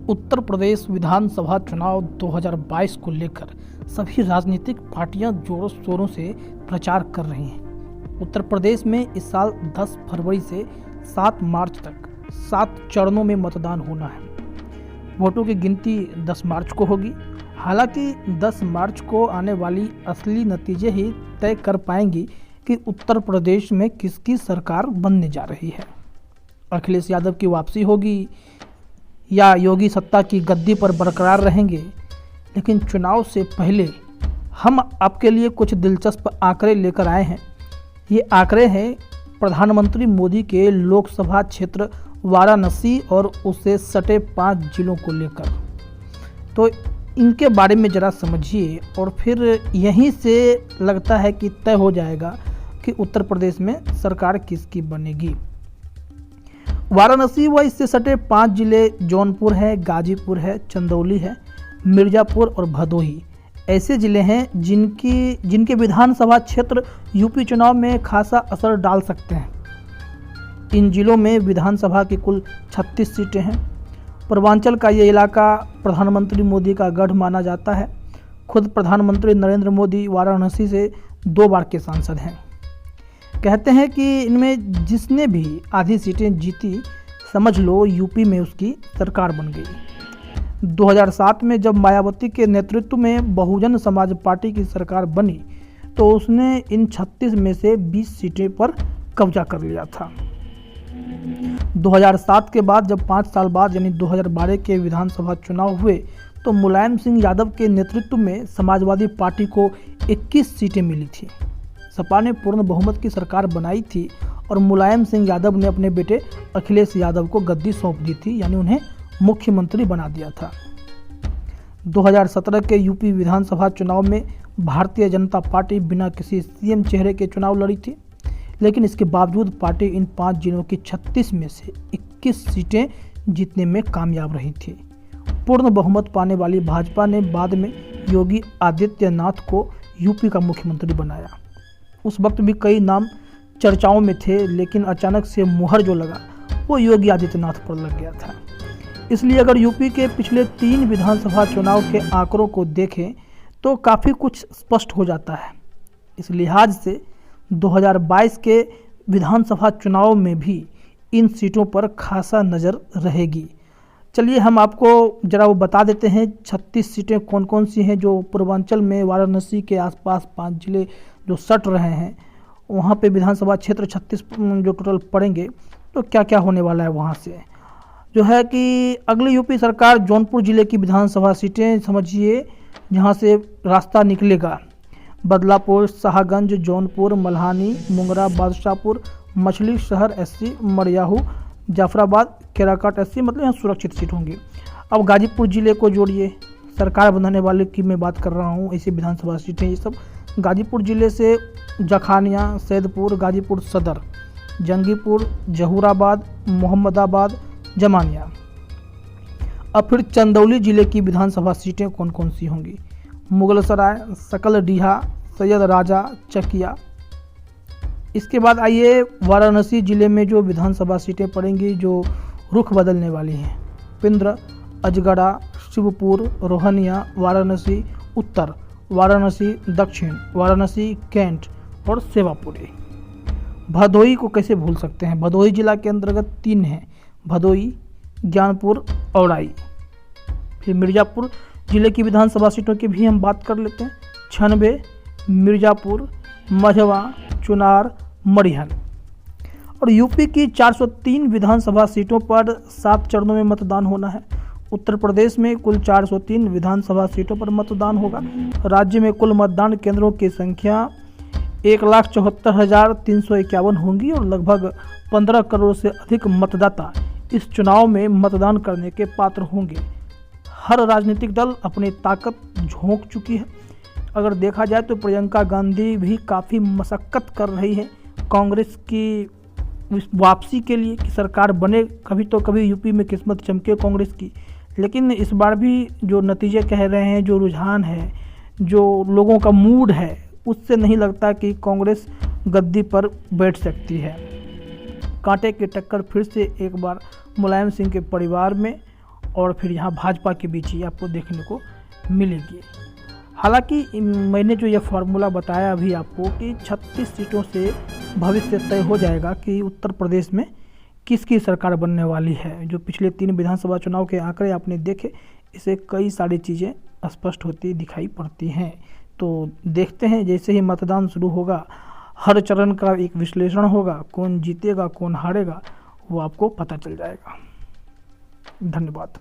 उत्तर प्रदेश विधानसभा चुनाव 2022 को लेकर सभी राजनीतिक पार्टियां जोरों शोरों से प्रचार कर रही हैं। उत्तर प्रदेश में इस साल 10 फरवरी से 7 मार्च तक 7 चरणों में मतदान होना है। वोटों की गिनती 10 मार्च को होगी। हालांकि 10 मार्च को आने वाली असली नतीजे ही तय कर पाएंगी कि उत्तर प्रदेश में किसकी सरकार बनने जा रही है। अखिलेश यादव की वापसी होगी या योगी सत्ता की गद्दी पर बरकरार रहेंगे। लेकिन चुनाव से पहले हम आपके लिए कुछ दिलचस्प आंकड़े लेकर आए हैं। ये आंकड़े हैं प्रधानमंत्री मोदी के लोकसभा क्षेत्र वाराणसी और उससे सटे 5 जिलों को लेकर। तो इनके बारे में ज़रा समझिए और फिर यहीं से लगता है कि तय हो जाएगा कि उत्तर प्रदेश में सरकार किसकी बनेगी। वाराणसी व इससे सटे 5 जिले जौनपुर है, गाजीपुर है, चंदौली है, मिर्ज़ापुर और भदोही ऐसे जिले हैं जिनके विधानसभा क्षेत्र यूपी चुनाव में खासा असर डाल सकते हैं। इन जिलों में विधानसभा की कुल 36 सीटें हैं। पूर्वांचल का ये इलाका प्रधानमंत्री मोदी का गढ़ माना जाता है। खुद प्रधानमंत्री नरेंद्र मोदी वाराणसी से 2 बार के सांसद हैं। कहते हैं कि इनमें जिसने भी आधी सीटें जीती, समझ लो यूपी में उसकी सरकार बन गई। 2007 में जब मायावती के नेतृत्व में बहुजन समाज पार्टी की सरकार बनी तो उसने इन 36 में से 20 सीटें पर कब्जा कर लिया था। 2007 के बाद जब 5 साल बाद यानी 2012 के विधानसभा चुनाव हुए तो मुलायम सिंह यादव के नेतृत्व में समाजवादी पार्टी को 21 सीटें मिली थी। सपा ने पूर्ण बहुमत की सरकार बनाई थी और मुलायम सिंह यादव ने अपने बेटे अखिलेश यादव को गद्दी सौंप दी थी, यानी उन्हें मुख्यमंत्री बना दिया था। 2017 के यूपी विधानसभा चुनाव में भारतीय जनता पार्टी बिना किसी सीएम चेहरे के चुनाव लड़ी थी, लेकिन इसके बावजूद पार्टी इन 5 जिलों की 36 में से 21 सीटें जीतने में कामयाब रही थी। पूर्ण बहुमत पाने वाली भाजपा ने बाद में योगी आदित्यनाथ को यूपी का मुख्यमंत्री बनाया। उस वक्त भी कई नाम चर्चाओं में थे, लेकिन अचानक से मुहर जो लगा वो योगी आदित्यनाथ पर लग गया था। इसलिए अगर यूपी के पिछले 3 विधानसभा चुनाव के आंकड़ों को देखें तो काफ़ी कुछ स्पष्ट हो जाता है। इस लिहाज से 2022 के विधानसभा चुनाव में भी इन सीटों पर खासा नज़र रहेगी। चलिए हम आपको ज़रा वो बता देते हैं 36 सीटें कौन कौन सी हैं जो पूर्वांचल में वाराणसी के आसपास 5 जिले जो सट रहे हैं, वहाँ पे विधानसभा क्षेत्र 36 जो टोटल पड़ेंगे तो क्या क्या होने वाला है। वहाँ से जो है कि अगली यूपी सरकार जौनपुर जिले की विधानसभा सीटें समझिए, जहाँ से रास्ता निकलेगा बदलापुर, शाहगंज, जौनपुर, मल्हानी, मुंगरा, बादशाहपुर, मछली शहर एससी, मरियाहू, जाफराबाद, केराकट एससी, मतलब यहाँ सुरक्षित सीट होंगी। अब गाजीपुर जिले को जोड़िए, सरकार बनाने वाले की मैं बात कर रहा हूँ, ऐसी विधानसभा सीटें ये सब। गाजीपुर जिले से जखानिया, सैदपुर, गाजीपुर सदर, जंगीपुर, जहूराबाद, मोहम्मदाबाद, जमानिया। अब फिर चंदौली जिले की विधानसभा सीटें कौन कौन सी होंगी? मुगलसराय, सकलडीहा, सैयद राजा, चकिया। इसके बाद आइए वाराणसी जिले में जो विधानसभा सीटें पड़ेंगी जो रुख बदलने वाली हैं। पिंद्र, अजगढ़ा, शिवपुर, रोहनिया, वाराणसी उत्तर, वाराणसी दक्षिण, वाराणसी कैंट और सेवापुरी। भदोही को कैसे भूल सकते हैं? भदोही जिला के अंतर्गत 3 हैं, भदोही, ज्ञानपुर, औराई। फिर मिर्ज़ापुर जिले की विधानसभा सीटों की भी हम बात कर लेते हैं। 96, मिर्ज़ापुर, मझवा, चुनार, मरिहन। और यूपी की 403 विधानसभा सीटों पर 7 चरणों में मतदान होना है। उत्तर प्रदेश में कुल 403 विधानसभा सीटों पर मतदान होगा। राज्य में कुल मतदान केंद्रों की संख्या 1,74,351 होंगी और लगभग 15 करोड़ से अधिक मतदाता इस चुनाव में मतदान करने के पात्र होंगे। हर राजनीतिक दल अपनी ताकत झोंक चुकी है। अगर देखा जाए तो प्रियंका गांधी भी काफ़ी मशक्क़त कर रही है कांग्रेस की वापसी के लिए कि सरकार बने। कभी तो कभी यूपी में किस्मत चमके कांग्रेस की, लेकिन इस बार भी जो नतीजे कह रहे हैं, जो रुझान है, जो लोगों का मूड है, उससे नहीं लगता कि कांग्रेस गद्दी पर बैठ सकती है। कांटे की टक्कर फिर से एक बार मुलायम सिंह के परिवार में और फिर यहाँ भाजपा के बीच ही आपको देखने को मिलेगी। हालांकि मैंने जो यह फार्मूला बताया अभी आपको कि 36 सीटों से भविष्य तय हो जाएगा कि उत्तर प्रदेश में किसकी सरकार बनने वाली है। जो पिछले 3 विधानसभा चुनाव के आंकड़े आपने देखे, इससे कई सारी चीज़ें स्पष्ट होती दिखाई पड़ती हैं। तो देखते हैं, जैसे ही मतदान शुरू होगा हर चरण का एक विश्लेषण होगा, कौन जीतेगा कौन हारेगा वो आपको पता चल जाएगा। धन्यवाद।